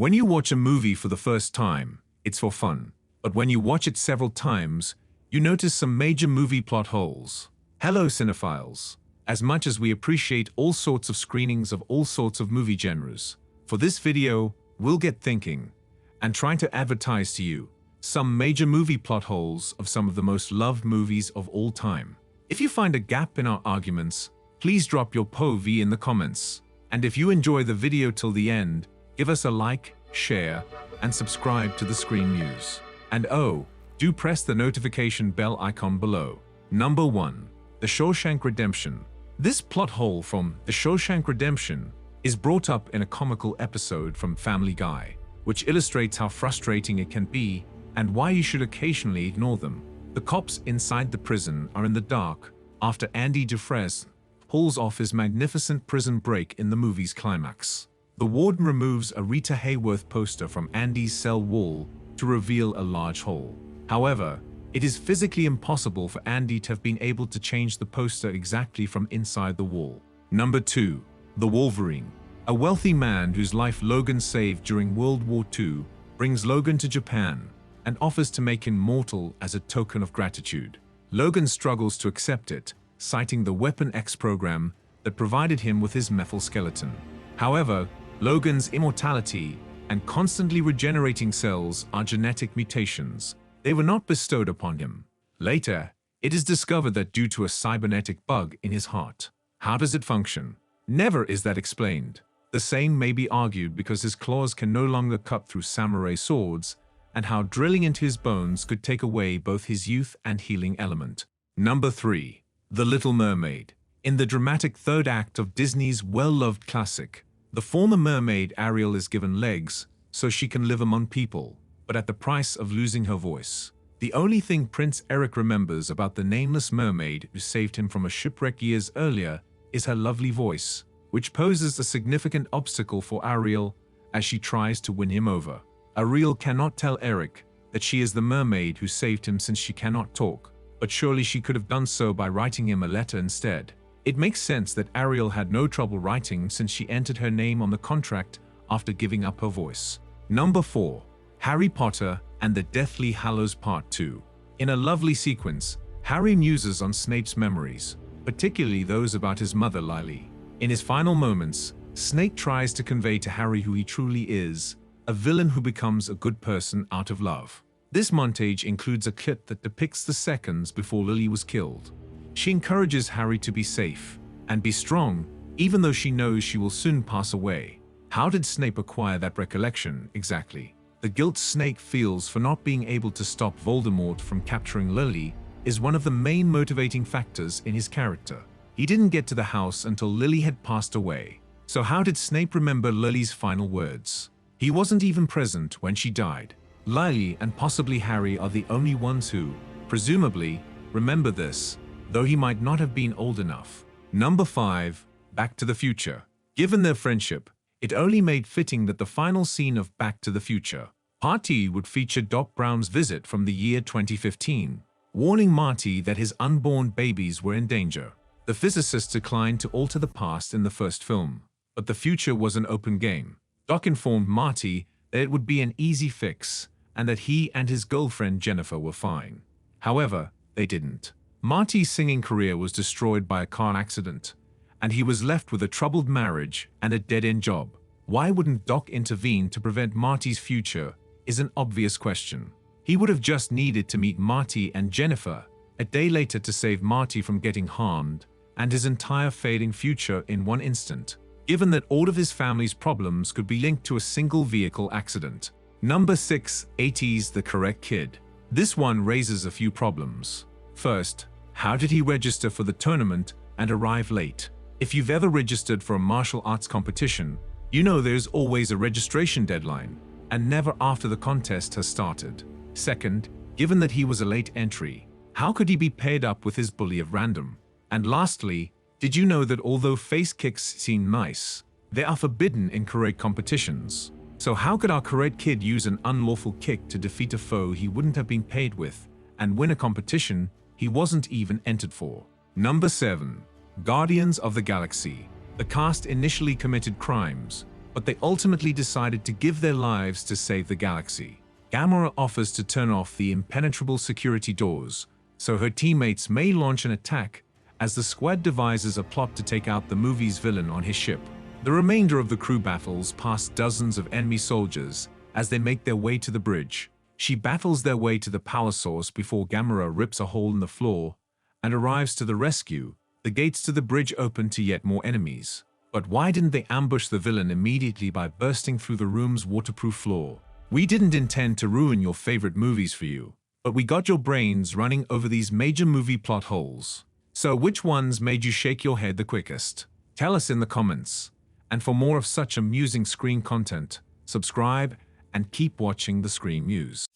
When you watch a movie for the first time, it's for fun. But when you watch it several times, you notice some major movie plot holes. Hello cinephiles. As much as we appreciate all sorts of screenings of all sorts of movie genres, for this video, we'll get thinking and trying to advertise to you some major movie plot holes of some of the most loved movies of all time. If you find a gap in our arguments, please drop your POV in the comments. And if you enjoy the video till the end, give us a like, share, and subscribe to the Screen News. And oh, do press the notification bell icon below. Number 1. The Shawshank Redemption. This plot hole from The Shawshank Redemption is brought up in a comical episode from Family Guy, which illustrates how frustrating it can be and why you should occasionally ignore them. The cops inside the prison are in the dark after Andy Dufresne pulls off his magnificent prison break in the movie's climax. The warden removes a Rita Hayworth poster from Andy's cell wall to reveal a large hole. However, it is physically impossible for Andy to have been able to change the poster exactly from inside the wall. Number 2. The Wolverine. A wealthy man whose life Logan saved during World War II brings Logan to Japan and offers to make him mortal as a token of gratitude. Logan struggles to accept it, citing the Weapon X program that provided him with his metal skeleton. However, Logan's immortality and constantly regenerating cells are genetic mutations. They were not bestowed upon him. Later, it is discovered that due to a cybernetic bug in his heart. How does it function? Never is that explained. The same may be argued because his claws can no longer cut through samurai swords, and how drilling into his bones could take away both his youth and healing element. Number 3. The Little Mermaid. In the dramatic third act of Disney's well-loved classic, the former mermaid Ariel is given legs so she can live among people, but at the price of losing her voice. The only thing Prince Eric remembers about the nameless mermaid who saved him from a shipwreck years earlier is her lovely voice, which poses a significant obstacle for Ariel as she tries to win him over. Ariel cannot tell Eric that she is the mermaid who saved him since she cannot talk, but surely she could have done so by writing him a letter instead. It makes sense that Ariel had no trouble writing since she entered her name on the contract after giving up her voice. Number 4. Harry Potter and the Deathly Hallows Part 2. In a lovely sequence, Harry muses on Snape's memories, particularly those about his mother Lily. In his final moments, Snape tries to convey to Harry who he truly is, a villain who becomes a good person out of love. This montage includes a clip that depicts the seconds before Lily was killed. She encourages Harry to be safe and be strong, even though she knows she will soon pass away. How did Snape acquire that recollection exactly? The guilt Snape feels for not being able to stop Voldemort from capturing Lily is one of the main motivating factors in his character. He didn't get to the house until Lily had passed away. So how did Snape remember Lily's final words? He wasn't even present when she died. Lily and possibly Harry are the only ones who, presumably, remember this, though he might not have been old enough. Number 5. Back to the Future. Given their friendship, it only made fitting that the final scene of Back to the Future, Part 2, would feature Doc Brown's visit from the year 2015, warning Marty that his unborn babies were in danger. The physicists declined to alter the past in the first film, but the future was an open game. Doc informed Marty that it would be an easy fix and that he and his girlfriend Jennifer were fine. However, they didn't. Marty's singing career was destroyed by a car accident, and he was left with a troubled marriage and a dead-end job. Why wouldn't Doc intervene to prevent Marty's future is an obvious question. He would have just needed to meet Marty and Jennifer a day later to save Marty from getting harmed and his entire fading future in one instant, given that all of his family's problems could be linked to a single vehicle accident. Number 6. 80's The Correct Kid. This one raises a few problems. First, how did he register for the tournament and arrive late? If you've ever registered for a martial arts competition, you know there's always a registration deadline, and never after the contest has started. Second, given that he was a late entry, how could he be paired up with his bully of random? And lastly, did you know that although face kicks seem nice, they are forbidden in karate competitions? So how could our karate kid use an unlawful kick to defeat a foe he wouldn't have been paid with and win a competition he wasn't even entered for? Number 7. Guardians of the Galaxy. The cast initially committed crimes, but they ultimately decided to give their lives to save the galaxy. Gamora offers to turn off the impenetrable security doors, so her teammates may launch an attack as the squad devises a plot to take out the movie's villain on his ship. The remainder of the crew battles past dozens of enemy soldiers as they make their way to the bridge. She battles their way to the power source before Gamora rips a hole in the floor and arrives to the rescue. The gates to the bridge open to yet more enemies. But why didn't they ambush the villain immediately by bursting through the room's waterproof floor? We didn't intend to ruin your favorite movies for you, but we got your brains running over these major movie plot holes. So which ones made you shake your head the quickest? Tell us in the comments. And for more of such amusing screen content, subscribe and keep watching the Screen News.